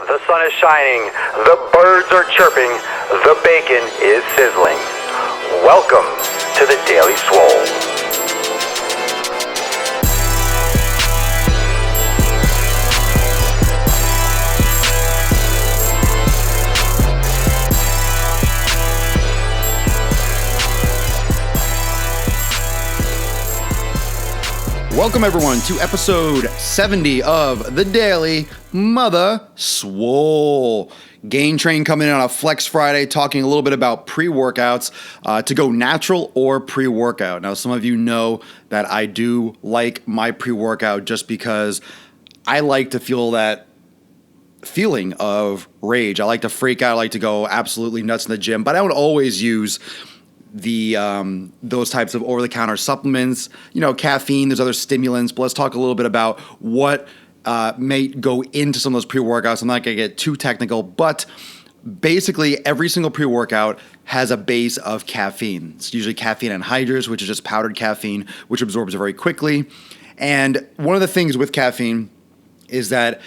The sun is shining, the birds are chirping, the bacon is sizzling. Welcome to the Daily Swole. Welcome, everyone, to episode 70 of the Daily Mother Swole. Gain Train coming in on a Flex Friday, talking a little bit about pre-workouts to go natural or pre-workout. Now, some of you know that I do like my pre-workout just because I like to feel that feeling of rage. I like to freak out. I like to go absolutely nuts in the gym, but I don't always use those types of over-the-counter supplements, caffeine, there's other stimulants, but let's talk a little bit about what may go into some of those pre-workouts. I'm not going to get too technical, but basically every single pre-workout has a base of caffeine. It's usually caffeine anhydrous, which is just powdered caffeine, which absorbs very quickly. And one of the things with caffeine is that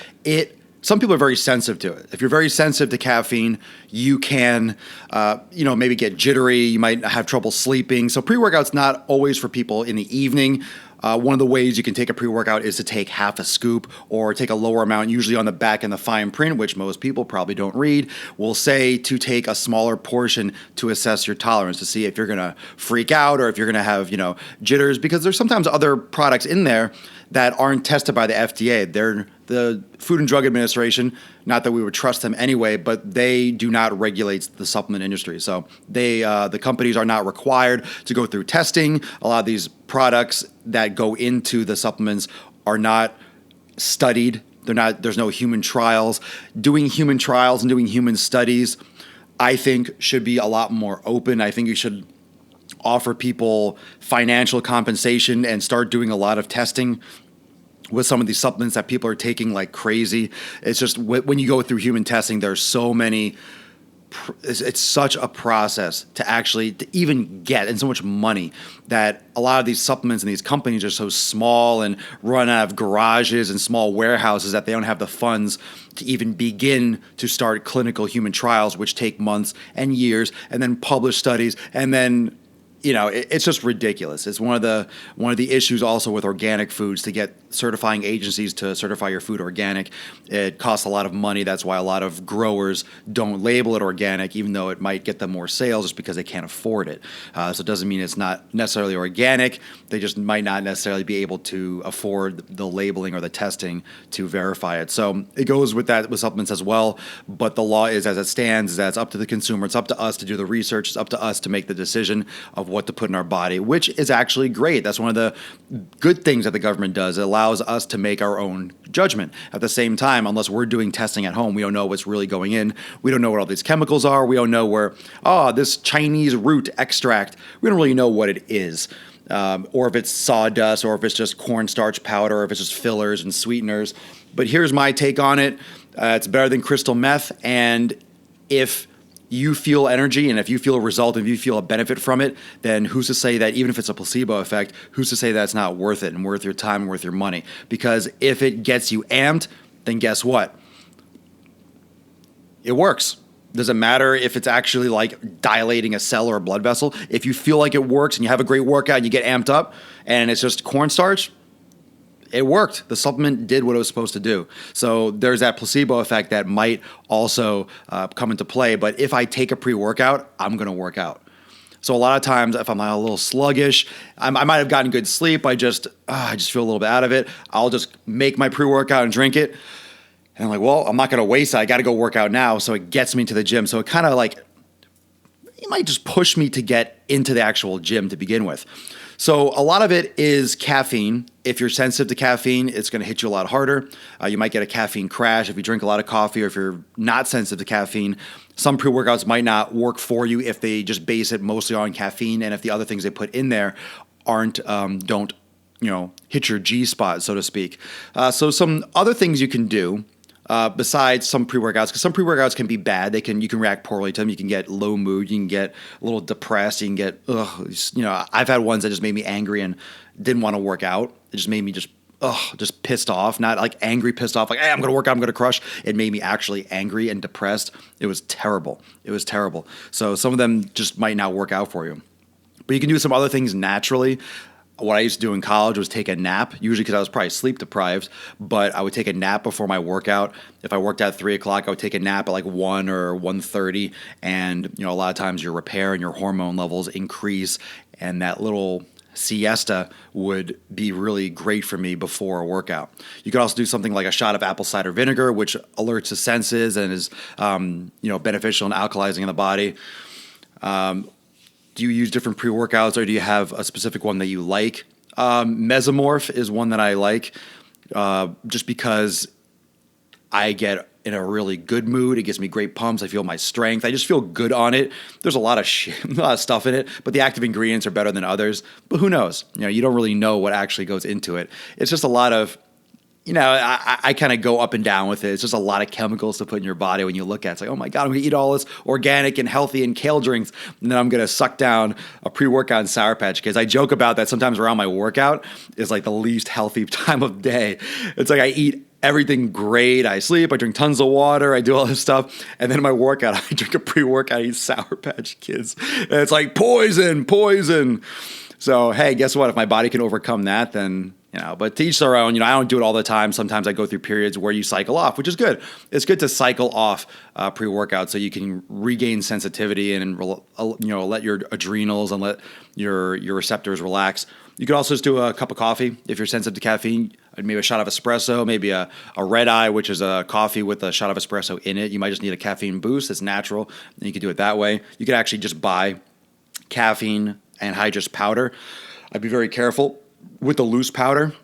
some people are very sensitive to it. If you're very sensitive to caffeine, you can, maybe get jittery. You might have trouble sleeping. So pre-workout's not always for people in the evening. One of the ways you can take a pre-workout is to take half a scoop or take a lower amount, usually on the back in the fine print, which most people probably don't read, will say to take a smaller portion to assess your tolerance, to see if you're going to freak out or if you're going to have, jitters, because there's sometimes other products in there that aren't tested by the FDA. They're the Food and Drug Administration, not that we would trust them anyway, but they do not regulate the supplement industry. So the companies are not required to go through testing. A lot of these products that go into the supplements are not studied. There's no human trials. Doing human trials and doing human studies, I think, should be a lot more open. I think you should offer people financial compensation and start doing a lot of testing with some of these supplements that people are taking like crazy. It's just when you go through human testing, there's so many, it's such a process to even get, and so much money, that a lot of these supplements and these companies are so small and run out of garages and small warehouses that they don't have the funds to even begin to start clinical human trials, which take months and years, and then publish studies, and then it's just ridiculous. It's one of the issues also with organic foods, to get certifying agencies to certify your food organic. It costs a lot of money. That's why a lot of growers don't label it organic, even though it might get them more sales, just because they can't afford it. So it doesn't mean it's not necessarily organic. They just might not necessarily be able to afford the labeling or the testing to verify it. So it goes with that with supplements as well. But the law is, as it stands, is that it's up to the consumer. It's up to us to do the research. It's up to us to make the decision of what to put in our body, which is actually great. That's one of the good things that the government does. It allows us to make our own judgment. At the same time, unless we're doing testing at home, we don't know what's really going in. We don't know what all these chemicals are. We don't know where, this Chinese root extract, we don't really know what it is. Or if it's sawdust, or if it's just cornstarch powder, or if it's just fillers and sweeteners. But here's my take on it. It's better than crystal meth. And if you feel energy, and if you feel a result, and if you feel a benefit from it, then who's to say that, even if it's a placebo effect, who's to say that's not worth it and worth your time and worth your money? Because if it gets you amped, then guess what? It works. Doesn't matter if it's actually like dilating a cell or a blood vessel. If you feel like it works and you have a great workout and you get amped up and it's just cornstarch, it worked. The supplement did what it was supposed to do. So there's that placebo effect that might also come into play. But if I take a pre-workout, I'm going to work out. So a lot of times, if I'm a little sluggish, I might have gotten good sleep. I just feel a little bit out of it. I'll just make my pre-workout and drink it. And I'm like, well, I'm not going to waste it. I got to go work out now. So it gets me to the gym. So it kind of it might just push me to get into the actual gym to begin with. So a lot of it is caffeine. If you're sensitive to caffeine, it's going to hit you a lot harder. You might get a caffeine crash if you drink a lot of coffee, or if you're not sensitive to caffeine. Some pre-workouts might not work for you if they just base it mostly on caffeine, and if the other things they put in there don't hit your G spot, so to speak. So some other things you can do besides some pre-workouts, because some pre-workouts can be bad. You can react poorly to them. You can get low mood. You can get a little depressed. You can get, I've had ones that just made me angry and didn't want to work out. It just made me just just pissed off, not like angry, pissed off, like, hey, I'm going to work out, I'm going to crush. It made me actually angry and depressed. It was terrible. It was terrible. So some of them just might not work out for you. But you can do some other things naturally. What I used to do in college was take a nap, usually because I was probably sleep deprived, but I would take a nap before my workout. If I worked out at 3 o'clock, I would take a nap at like 1 or 1:30. And, a lot of times your repair and your hormone levels increase, and that little siesta would be really great for me before a workout. You could also do something like a shot of apple cider vinegar, which alerts the senses and is, beneficial and alkalizing in the body. Do you use different pre-workouts, or do you have a specific one that you like? Mesomorph is one that I like, just because I get in a really good mood. It gives me great pumps. I feel my strength. I just feel good on it. There's a lot of a lot of stuff in it, but the active ingredients are better than others. But who knows? You don't really know what actually goes into it. It's just a lot of, I kind of go up and down with it. It's just a lot of chemicals to put in your body when you look at it. It's like, oh my God, I'm going to eat all this organic and healthy and kale drinks, and then I'm going to suck down a pre-workout and Sour Patch Kids. I joke about that sometimes around my workout is like the least healthy time of day. It's like I eat everything great. I sleep, I drink tons of water, I do all this stuff, and then in my workout, I drink a pre-workout, I eat Sour Patch Kids. And it's like poison. So, hey, guess what? If my body can overcome that, then... but to each their own. I don't do it all the time. Sometimes I go through periods where you cycle off, which is good. It's good to cycle off pre-workout so you can regain sensitivity and let your adrenals and let your receptors relax. You could also just do a cup of coffee if you're sensitive to caffeine. Maybe a shot of espresso, maybe a red eye, which is a coffee with a shot of espresso in it. You might just need a caffeine boost. It's natural, and you could do it that way. You could actually just buy caffeine anhydrous powder. I'd be very careful with the loose powder.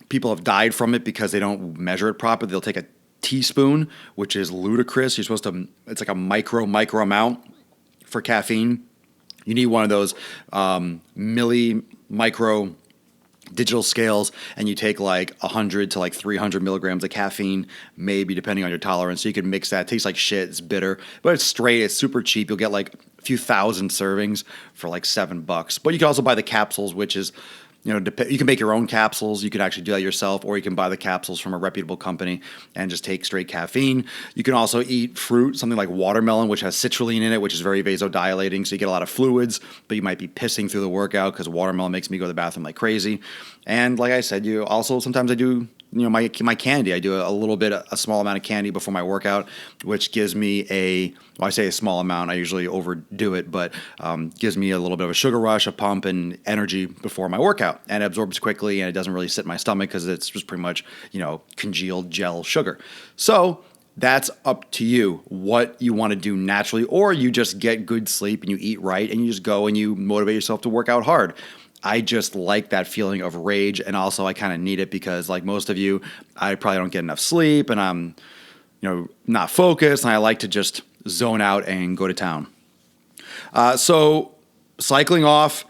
People have died from it because they don't measure it properly. They'll take a teaspoon, which is ludicrous. You're supposed to, it's like a micro amount for caffeine. You need one of those micro digital scales, and you take like 100 to like 300 milligrams of caffeine, maybe depending on your tolerance. So you can mix that. It tastes like shit. It's bitter, but it's straight. It's super cheap. You'll get like a few thousand servings for like $7. But you can also buy the capsules, which is, you can make your own capsules. You can actually do that yourself, or you can buy the capsules from a reputable company and just take straight caffeine. You can also eat fruit, something like watermelon, which has citrulline in it, which is very vasodilating, so you get a lot of fluids, but you might be pissing through the workout because watermelon makes me go to the bathroom like crazy. And like I said, sometimes I do my candy. I do a small amount of candy before my workout, which gives me I say a small amount. I usually overdo it, but gives me a little bit of a sugar rush, a pump, and energy before my workout. And it absorbs quickly, and it doesn't really sit in my stomach because it's just pretty much, congealed gel sugar. So that's up to you what you want to do naturally, or you just get good sleep and you eat right and you just go and you motivate yourself to work out hard. I just like that feeling of rage, and also I kind of need it because, like most of you, I probably don't get enough sleep, and I'm, not focused, and I like to just zone out and go to town. So cycling off,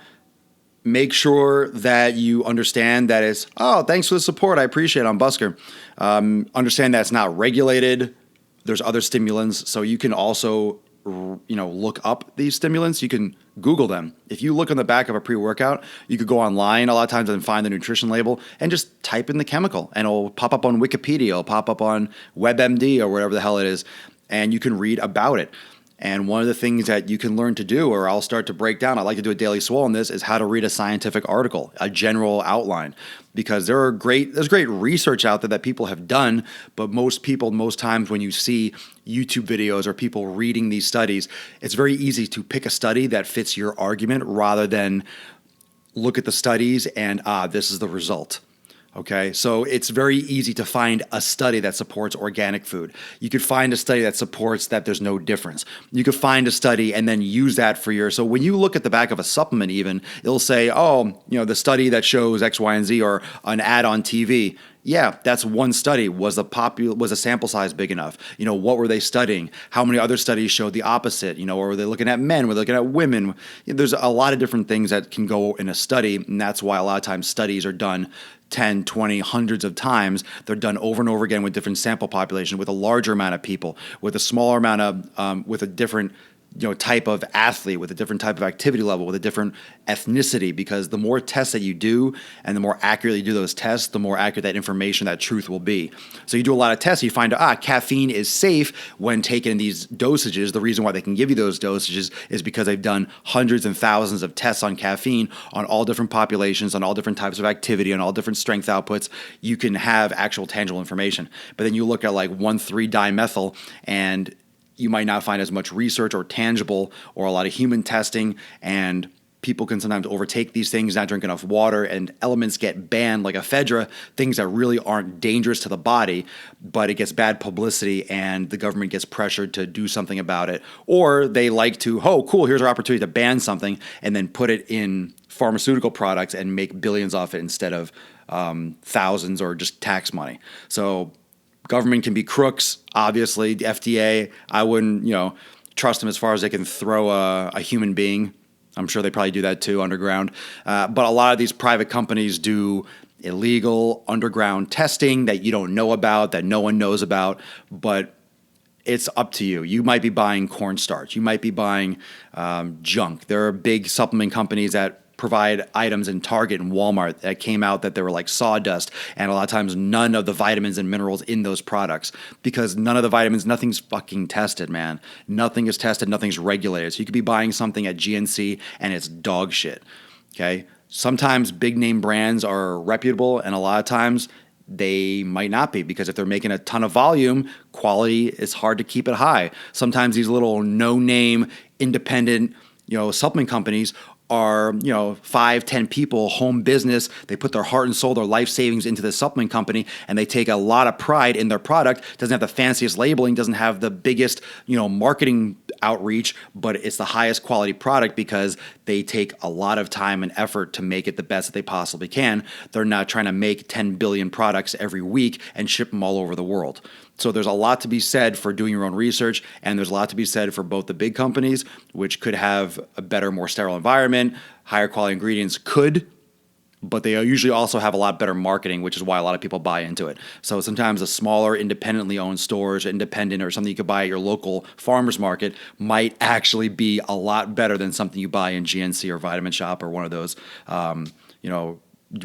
make sure that you understand that it's, thanks for the support, I appreciate it, I'm Busker. Understand that it's not regulated. There's other stimulants, so you can also look up these stimulants. You can Google them. If you look on the back of a pre-workout, you could go online a lot of times and find the nutrition label and just type in the chemical, and it'll pop up on Wikipedia, it'll pop up on WebMD or whatever the hell it is, and you can read about it. And one of the things that you can learn to do, or I'll start to break down, I like to do a daily Swole on this, is how to read a scientific article, a general outline. Because there's great research out there that people have done, but most times when you see YouTube videos or people reading these studies, it's very easy to pick a study that fits your argument rather than look at the studies and, this is the result. Okay, so it's very easy to find a study that supports organic food. You could find a study that supports that there's no difference. You could find a study and then use that for so when you look at the back of a supplement even, it'll say, the study that shows X, Y, and Z, or an ad on TV. Yeah, that's one study. Was the sample size big enough? What were they studying? How many other studies showed the opposite? Or were they looking at men? Were they looking at women? There's a lot of different things that can go in a study, and that's why a lot of times studies are done 10, 20, hundreds of times. They're done over and over again with different sample population, with a larger amount of people, with a smaller amount of, with a different type of athlete, with a different type of activity level, with a different ethnicity, because the more tests that you do and the more accurately you do those tests, the more accurate that information, that truth will be. So you do a lot of tests, you find out, caffeine is safe when taken in these dosages. The reason why they can give you those dosages is because they've done hundreds and thousands of tests on caffeine on all different populations, on all different types of activity, on all different strength outputs. You can have actual tangible information. But then you look at like 1,3-dimethyl, and you might not find as much research or tangible or a lot of human testing, and people can sometimes overtake these things, not drink enough water, and elements get banned like ephedra, things that really aren't dangerous to the body, but it gets bad publicity and the government gets pressured to do something about it. Or they like to, oh, cool, here's our opportunity to ban something and then put it in pharmaceutical products and make billions off it instead of thousands or just tax money. So government can be crooks, obviously. The FDA, I wouldn't, trust them as far as they can throw a human being. I'm sure they probably do that too underground. But a lot of these private companies do illegal underground testing that you don't know about, that no one knows about, but it's up to you. You might be buying cornstarch. You might be buying junk. There are big supplement companies that provide items in Target and Walmart that came out that they were like sawdust, and a lot of times none of the vitamins and minerals in those products, because none of the vitamins, nothing's fucking tested, man. Nothing is tested, nothing's regulated. So you could be buying something at GNC and it's dog shit, okay? Sometimes big name brands are reputable, and a lot of times they might not be, because if they're making a ton of volume, quality is hard to keep it high. Sometimes these little no-name independent, supplement companies are 5-10 people, home business. They put their heart and soul, their life savings into the supplement company, and they take a lot of pride in their product. Doesn't have the fanciest labeling, doesn't have the biggest marketing outreach, but it's the highest quality product because they take a lot of time and effort to make it the best that they possibly can. They're not trying to make 10 billion products every week and ship them all over the world. So there's a lot to be said for doing your own research, and there's a lot to be said for both the big companies, which could have a better, more sterile environment, higher quality ingredients but they usually also have a lot better marketing, which is why a lot of people buy into it. So sometimes the smaller, independently owned stores, independent, or something you could buy at your local farmer's market might actually be a lot better than something you buy in GNC or Vitamin Shop or one of those,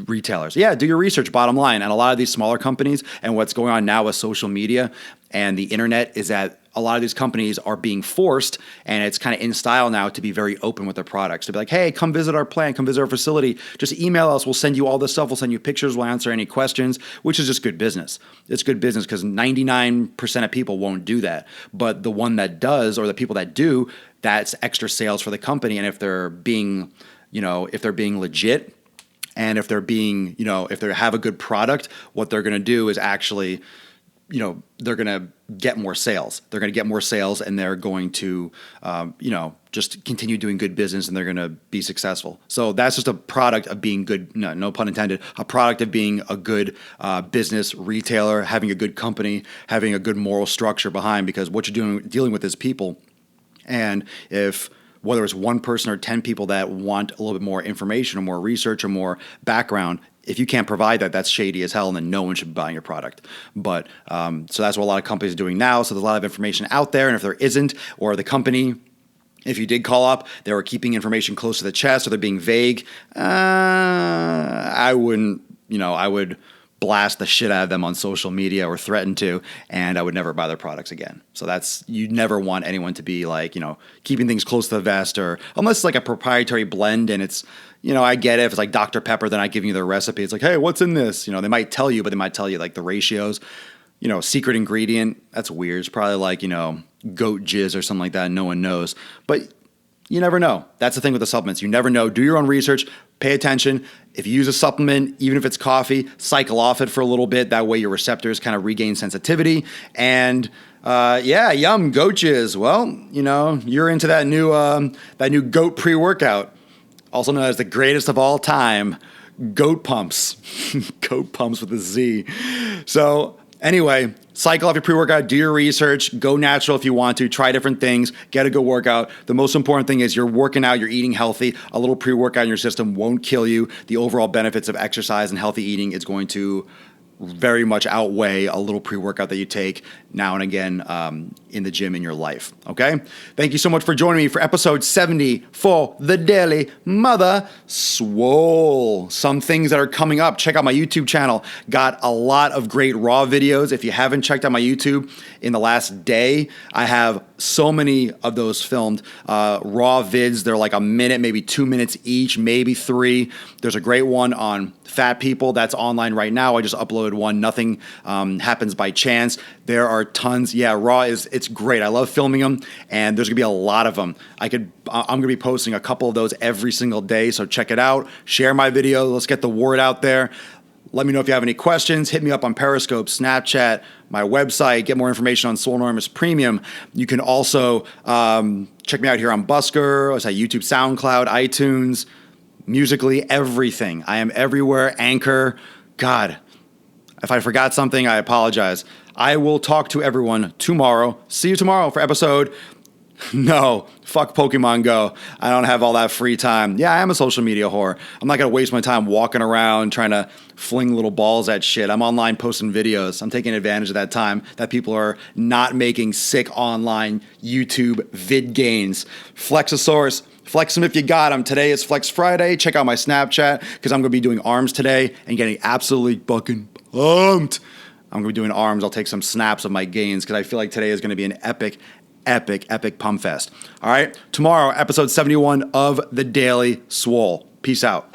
retailers. Yeah, do your research, bottom line. And a lot of these smaller companies, and what's going on now with social media and the internet, is that a lot of these companies are being forced, and it's kind of in style now to be very open with their products. To be like, hey, come visit our plant, come visit our facility. Just email us. We'll send you all this stuff. We'll send you pictures. We'll answer any questions, which is just good business. It's good business because 99% of people won't do that. But the one that does, or the people that do, that's extra sales for the company. And if they're being, legit, and if they're being, if they have a good product, what they're going to do is actually, they're going to get more sales. They're going to get more sales, and they're going to, just continue doing good business, and they're going to be successful. So that's just a product of being good, no pun intended, a product of being a good business retailer, having a good company, having a good moral structure behind, because what you're dealing with is people. And whether it's one person or 10 people that want a little bit more information or more research or more background, if you can't provide that, that's shady as hell, and then no one should be buying your product. But so that's what a lot of companies are doing now. So there's a lot of information out there, and if there isn't, or the company, if you did call up, they were keeping information close to the chest, or they're being vague, I wouldn't, I would blast the shit out of them on social media or threaten to, and I would never buy their products again. So you never want anyone to be like, keeping things close to the vest, or unless it's like a proprietary blend and it's, I get it. If it's like Dr. Pepper, they're not giving you their recipe. It's like, hey, what's in this? They might tell you, but they might tell you like the ratios, secret ingredient. That's weird. It's probably like, goat jizz or something like that. No one knows, but you never know. That's the thing with the supplements. You never know. Do your own research. Pay attention. If you use a supplement, even if it's coffee, cycle off it for a little bit. That way your receptors kind of regain sensitivity. And yum, goat jizz. Well, you're into that new goat pre-workout, also known as the greatest of all time, goat pumps. Goat pumps with a Z. So anyway, cycle off your pre-workout, do your research, go natural if you want to, try different things, get a good workout. The most important thing is you're working out, you're eating healthy. A little pre-workout in your system won't kill you. The overall benefits of exercise and healthy eating is going to very much outweigh a little pre-workout that you take now and again in the gym in your life, okay? Thank you so much for joining me for episode 70 for the Daily Mother Swole. Some things that are coming up. Check out my YouTube channel. Got a lot of great raw videos. If you haven't checked out my YouTube in the last day, I have so many of those filmed. Raw vids, they're like a minute, maybe 2 minutes each, maybe 3. There's a great one on fat people that's online right now. I just uploaded one. Nothing happens by chance. There are tons. Yeah, raw it's great. I love filming them, and there's gonna be a lot of them. I'm gonna be posting a couple of those every single day, so check it out. Share my video. Let's get the word out there. Let me know if you have any questions. Hit me up on Periscope, Snapchat, my website. Get more information on Swolenormous Premium. You can also check me out here on Busker, YouTube, SoundCloud, iTunes, Musically, everything. I am everywhere. Anchor. God, if I forgot something, I apologize. I will talk to everyone tomorrow. See you tomorrow for episode... No, fuck Pokemon Go. I don't have all that free time. Yeah, I am a social media whore. I'm not going to waste my time walking around trying to fling little balls at shit. I'm online posting videos. I'm taking advantage of that time that people are not making sick online YouTube vid gains. Flexosaurus. Flex them if you got them. Today is Flex Friday. Check out my Snapchat because I'm going to be doing arms today and getting absolutely fucking pumped. I'm going to be doing arms. I'll take some snaps of my gains because I feel like today is going to be an epic pump fest. All right. Tomorrow, episode 71 of The Daily Swole. Peace out.